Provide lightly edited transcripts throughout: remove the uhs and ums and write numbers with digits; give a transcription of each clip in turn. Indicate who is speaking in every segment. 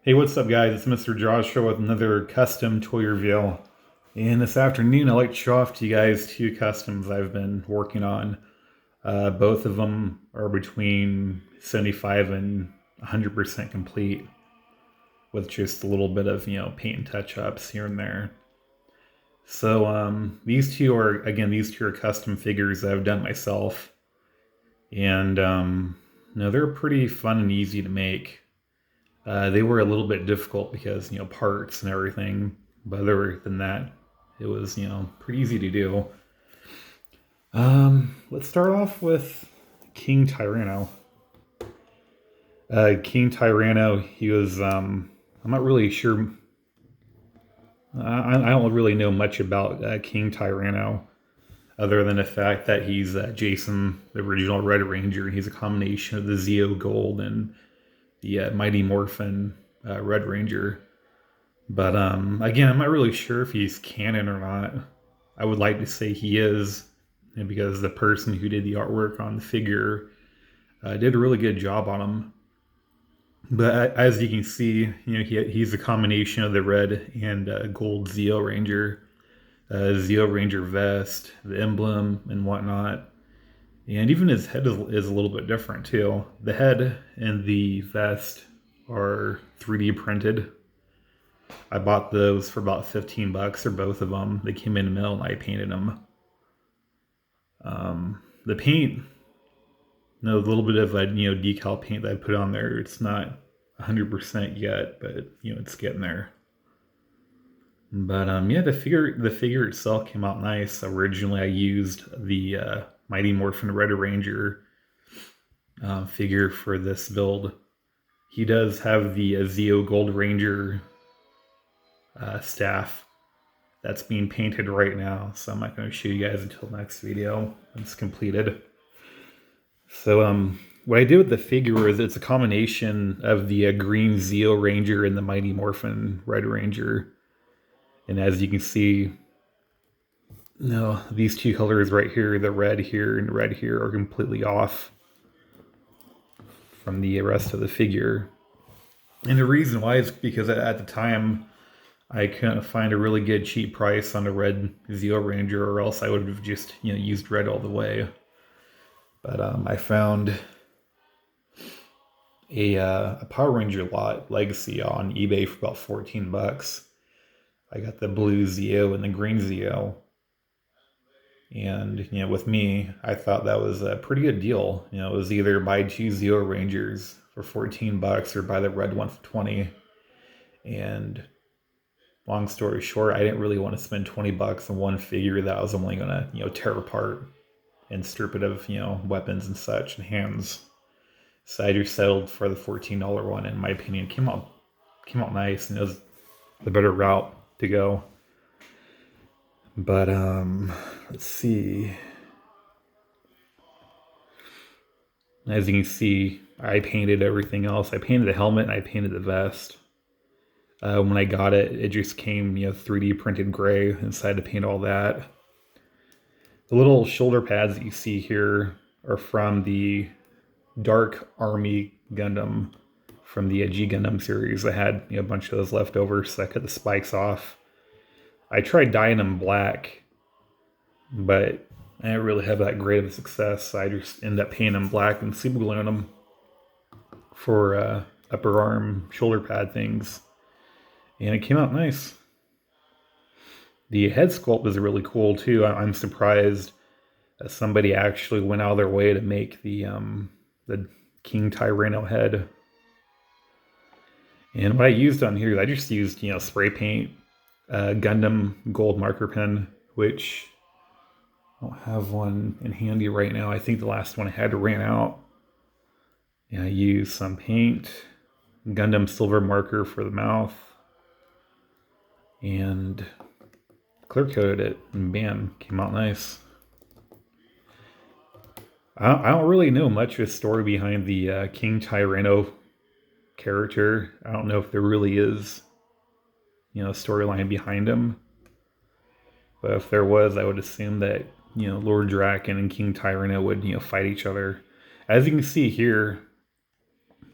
Speaker 1: Hey, what's up, guys? It's Mr. Joshua with another custom toy reveal. And this afternoon, I'd like to show off to you guys two customs I've been working on. Both of them are between 75 and 100% complete, with just a little bit of, paint and touch-ups here and there. So these two are custom figures that I've done myself. And, they're pretty fun and easy to make. They were a little bit difficult because, parts and everything. But other than that, it was, pretty easy to do. Let's start off with King Tyranno. King Tyranno, he was, I'm not really sure. I don't really know much about King Tyranno other than the fact that he's Jason, the original Red Ranger. He's a combination of the Zeo Gold and the Mighty Morphin Red Ranger. But again, I'm not really sure if he's canon or not. I would like to say he is, because the person who did the artwork on the figure did a really good job on him. But as you can see, he's a combination of the red and gold Zeo Ranger, Zeo Ranger vest, the emblem, and whatnot. And even his head is a little bit different too. The head and the vest are 3D printed. I bought those for about 15 bucks for both of them. They came in the mail and I painted them. The paint, a little bit of decal paint that I put on there. It's not 100% yet, but it's getting there. But yeah, the figure itself came out nice. Originally, I used the Mighty Morphin Red Ranger figure for this build. He does have the Zeo Gold Ranger staff that's being painted right now, so I'm not going to show you guys until next video. It's completed. So what I did with the figure is it's a combination of the green Zeo Ranger and the Mighty Morphin Red Ranger. And as you can see, these two colors right here, the red here and the red here, are completely off from the rest of the figure. And the reason why is because at the time, I couldn't find a really good cheap price on a red Zeo Ranger, or else I would have just used red all the way. But I found a Power Ranger lot Legacy on eBay for about 14 bucks. I got the blue Zeo and the green Zeo. And, with me, I thought that was a pretty good deal. It was either buy two Zeo Rangers for 14 bucks or buy the red one for 20. And long story short, I didn't really want to spend 20 bucks on one figure that I was only going to, tear apart and strip it of, weapons and such and hands. So I just settled for the $14 one. In my opinion, came out nice, and it was the better route to go. But let's see. As you can see, I painted everything else. I painted the helmet and I painted the vest. When I got it, it just came 3D printed gray, and so I had to paint all that. The little shoulder pads that you see here are from the Dark Army Gundam from the G Gundam series. I had a bunch of those left over, so I cut the spikes off. I tried dyeing them black, but I didn't really have that great of a success. So I just ended up painting them black and super gluing them for upper arm shoulder pad things. And it came out nice. The head sculpt is really cool too. I'm surprised that somebody actually went out of their way to make the King Tyranno head. And what I used on here, I just used spray paint, Gundam gold marker pen, which I don't have one in handy right now. I think the last one I had ran out. And I used some paint, Gundam silver marker for the mouth, and clear coated it, and bam, came out nice. I don't really know much of the story behind the King Tyranno character. I don't know if there really is, a storyline behind him. But if there was, I would assume that, Lord Drakkon and King Tyranno would, fight each other. As you can see here,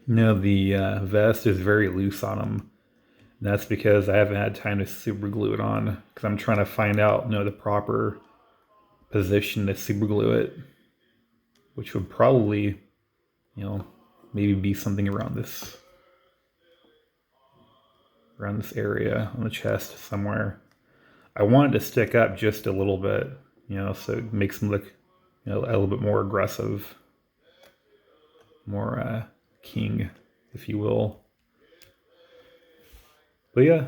Speaker 1: No, the vest is very loose on him. And that's because I haven't had time to super glue it on because I'm trying to find out, the proper position to super glue it, which would probably, you know, maybe be something around this area on the chest somewhere. I want it to stick up just a little bit, so it makes him look, a little bit more aggressive, more king, if you will. But yeah,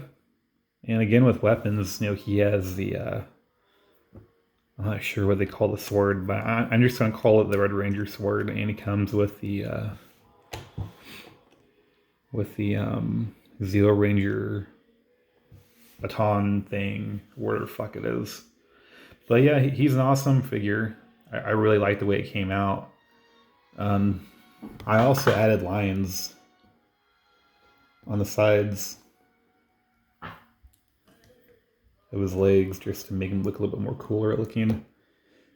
Speaker 1: and again with weapons, he has the I'm not sure what they call the sword, but I'm just gonna call it the Red Ranger sword, and he comes with the Zero Ranger baton thing, whatever the fuck it is. But yeah, he's an awesome figure. I really like the way it came out. Um, I also added lines on the sides of his legs just to make him look a little bit more cooler looking.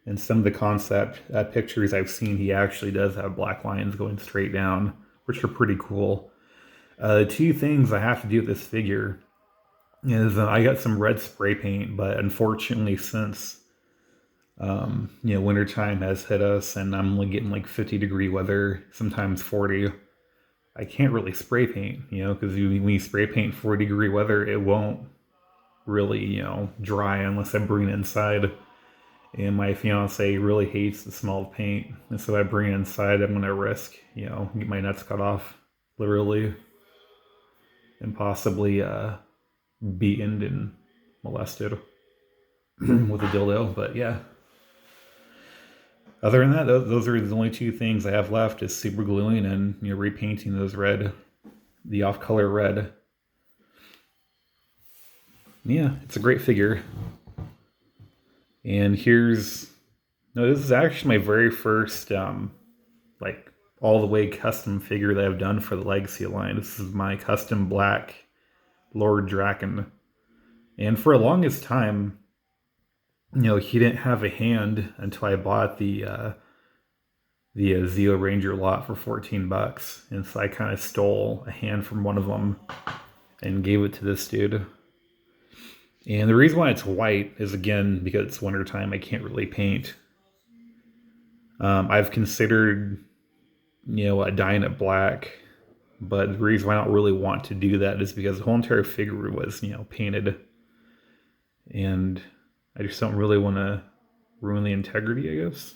Speaker 1: And some of the concept pictures I've seen, he actually does have black lines going straight down, which are pretty cool. The two things I have to do with this figure is I got some red spray paint, but unfortunately, since wintertime has hit us and I'm only getting like 50-degree weather, sometimes 40, I can't really spray paint, because when you spray paint 40-degree weather, it won't really, dry unless I bring it inside. And my fiance really hates the smell of paint. And so I bring it inside, I'm going to risk, get my nuts cut off, literally, and possibly beaten and molested with a dildo. But yeah. Other than that, those are the only two things I have left is super gluing and, repainting those the off-color red. Yeah, it's a great figure. And this is actually my very first, like, all the way custom figure that I've done for the Legacy line. This is my custom black Lord Drakkon. And for the longest time, he didn't have a hand until I bought the Zeo Ranger lot for $14. And so I kind of stole a hand from one of them and gave it to this dude. And the reason why it's white is, again, because it's wintertime, I can't really paint. I've considered, dyeing it black, but the reason why I don't really want to do that is because the whole entire figure was, painted. And I just don't really want to ruin the integrity, I guess.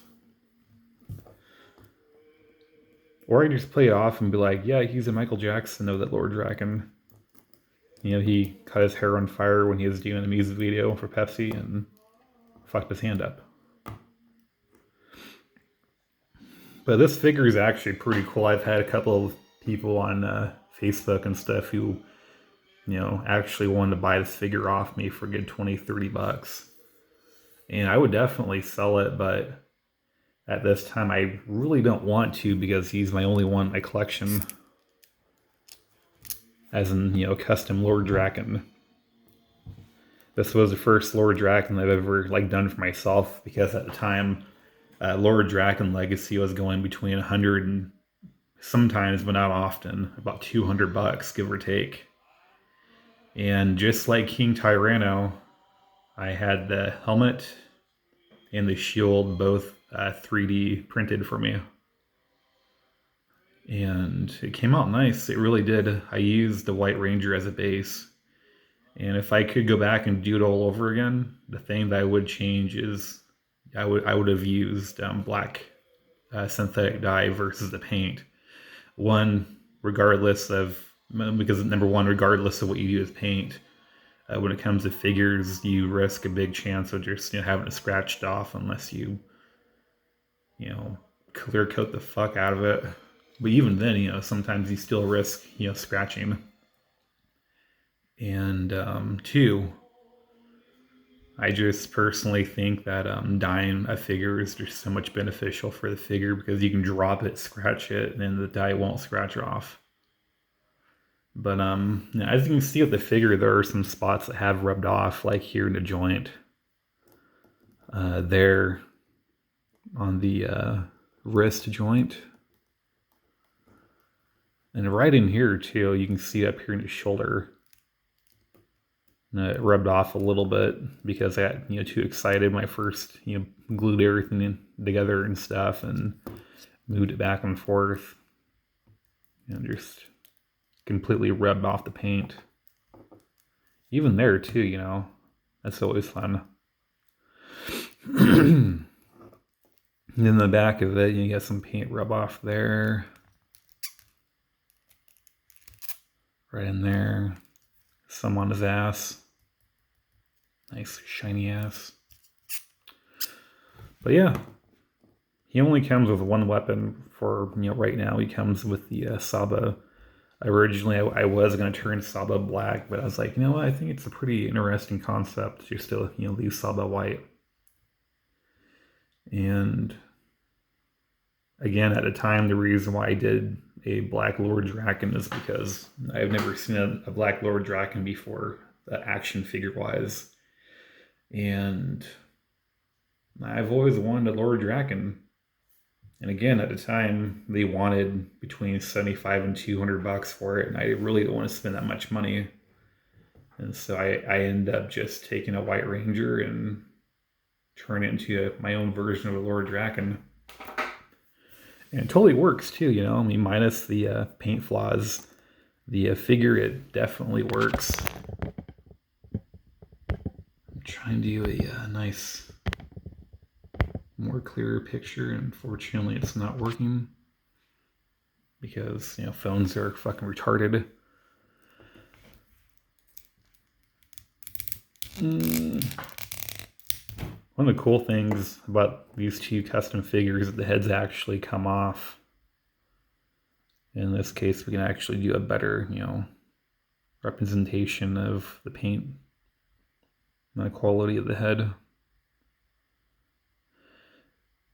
Speaker 1: Or I just play it off and be like, yeah, he's a Michael Jackson of that Lord Drakkon. He caught his hair on fire when he was doing a music video for Pepsi and fucked his hand up. But this figure is actually pretty cool. I've had a couple of people on Facebook and stuff who, actually wanted to buy this figure off me for a good $20-$30. And I would definitely sell it, but at this time I really don't want to because he's my only one in my collection. As in, custom Lord Drakkon. This was the first Lord Drakkon I've ever done for myself because at the time, Lord Drakkon Legacy was going between 100 and sometimes, but not often, about $200, give or take. And just like King Tyranno, I had the helmet and the shield both 3D printed for me. And it came out nice. It really did. I used the White Ranger as a base. And if I could go back and do it all over again, the thing that I would change is I would have used black synthetic dye versus the paint. Because number one, regardless of what you do with paint, when it comes to figures, you risk a big chance of just having it scratched off unless you clear coat the fuck out of it. But even then, sometimes you still risk, scratching. And two, I just personally think that dyeing a figure is just so much beneficial for the figure because you can drop it, scratch it, and then the dye won't scratch off. But as you can see with the figure, there are some spots that have rubbed off, like here in the joint. There on the wrist joint. And right in here too, you can see up here in his shoulder. And it rubbed off a little bit because I got, too excited when I first, glued everything together and stuff and moved it back and forth. And just completely rubbed off the paint. Even there too, that's always fun. And then the back of it, you get some paint rub off there. Right in there. Some on his ass. Nice shiny ass. But yeah, he only comes with one weapon for, right now. He comes with the Saba. Originally, I was going to turn Saba black, but I was like, you know what? I think it's a pretty interesting concept just to, leave Saba white. And again, at the time, the reason why I did a black Lord Drakkon is because I've never seen a black Lord Drakkon before, action figure-wise. And I've always wanted a Lord Drakkon. And again, at the time, they wanted between $75 and $200 for it, and I really don't want to spend that much money. And so I ended up just taking a White Ranger and turn it into my own version of a Lord Drakkon. And it totally works too, I mean, minus the paint flaws. The figure, it definitely works. I'm trying to do a nice, more clearer picture. Unfortunately, it's not working because, phones are fucking retarded. One of the cool things about these two custom figures is that the heads actually come off. In this case, we can actually do a better, representation of the paint and the quality of the head.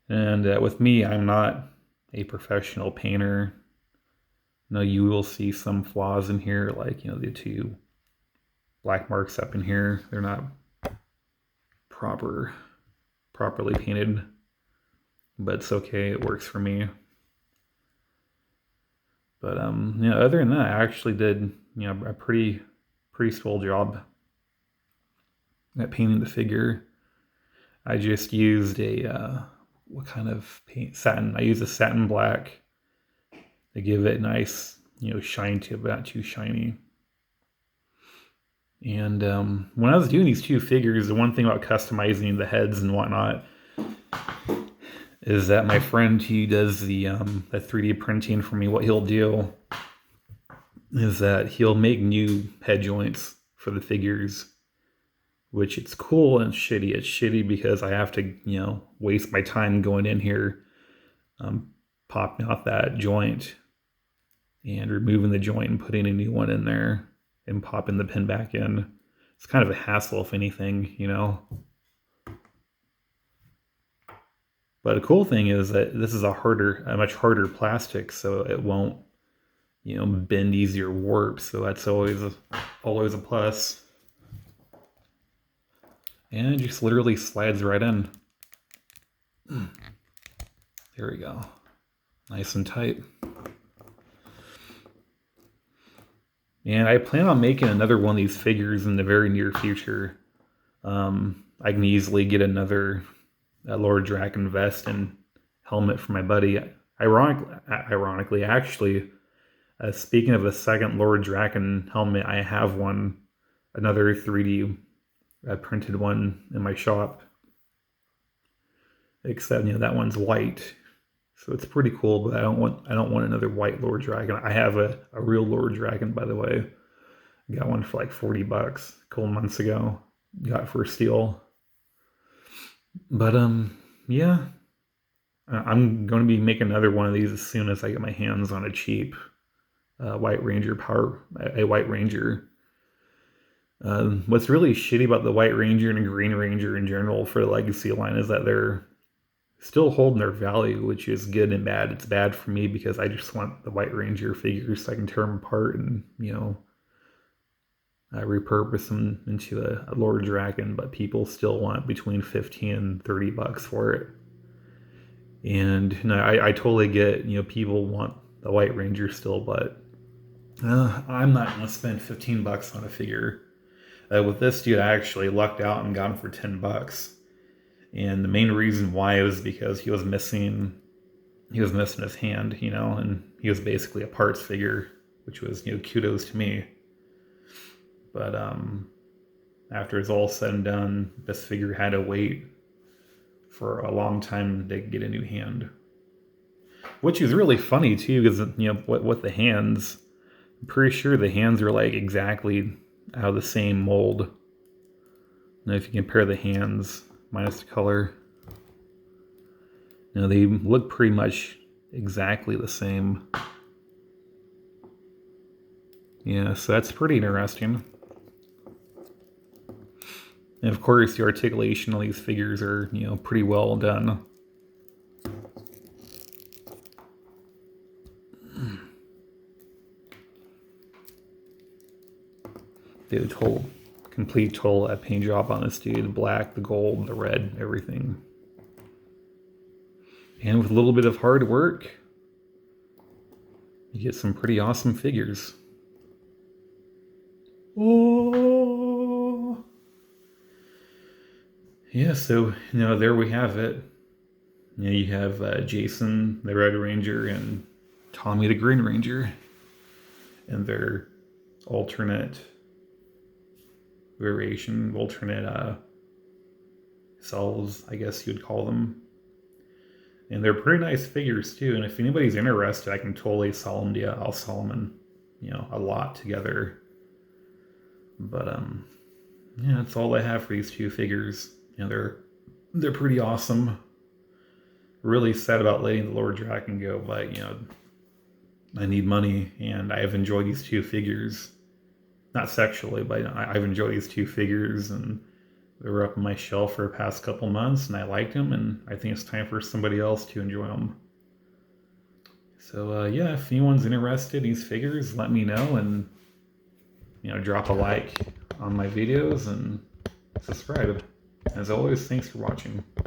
Speaker 1: And with me, I'm not a professional painter. You will see some flaws in here, like, the two black marks up in here. They're not properly painted, but it's okay. It works for me. But other than that, I actually did a pretty swell job at painting the figure. I just used a what kind of paint? Satin. I used a satin black to give it nice shine to it, but not too shiny. And when I was doing these two figures, the one thing about customizing the heads and whatnot is that my friend who does the 3D printing for me, what he'll do is that he'll make new head joints for the figures, which it's cool and shitty. It's shitty because I have to, waste my time going in here, popping out that joint and removing the joint and putting a new one in there and popping the pin back in. It's kind of a hassle, if anything, But the cool thing is that this is a much harder plastic, so it won't, bend easier, warp. So that's always a plus. And it just literally slides right in. There we go. Nice and tight. And I plan on making another one of these figures in the very near future. I can easily get another Lord Drakkon vest and helmet for my buddy. Ironically, actually, speaking of a second Lord Drakkon helmet, I have another 3D printed one in my shop. Except that one's white, so it's pretty cool. But I don't want another white Lord Drakkon. I have a real Lord Drakkon, by the way. I got one for like $40 a couple months ago. Got it for a steal. But yeah, I'm going to be making another one of these as soon as I get my hands on a cheap White Ranger a White Ranger. What's really shitty about the White Ranger and the Green Ranger in general for the Legacy line is that they're still holding their value, which is good and bad. It's bad for me because I just want the White Ranger figures so I can tear them apart and repurpose them into a Lord Drakkon, but people still want between $15 and $30 for it. And I totally get, people want the White Ranger still, but I'm not going to spend 15 bucks on a figure. With this dude, I actually lucked out and got him for 10 bucks. And the main reason why was because he was missing his hand, and he was basically a parts figure, which was, kudos to me. But after it's all said and done, this figure had to wait for a long time to get a new hand. Which is really funny too, because with the hands, I'm pretty sure the hands are like exactly out of the same mold. Now if you compare the hands minus the color, they look pretty much exactly the same. Yeah, so that's pretty interesting. And of course, the articulation of these figures are, pretty well done. Did a complete paint job on this dude. The black, the gold, the red, everything. And with a little bit of hard work, you get some pretty awesome figures. Oh! Yeah, so, there we have it. You have Jason, the Red Ranger, and Tommy, the Green Ranger. And their alternate selves, I guess you would call them. And they're pretty nice figures too. And if anybody's interested, I can totally sell them to you. I'll sell them in, a lot together. But yeah, that's all I have for these two figures. They're pretty awesome. Really sad about letting the Lord Drakkon go, but I need money, and I've enjoyed these two figures. Not sexually, but I've enjoyed these two figures, and they were up on my shelf for the past couple months, and I liked them, and I think it's time for somebody else to enjoy them. So yeah, if anyone's interested in these figures, let me know, and drop a like on my videos and subscribe. As always, thanks for watching.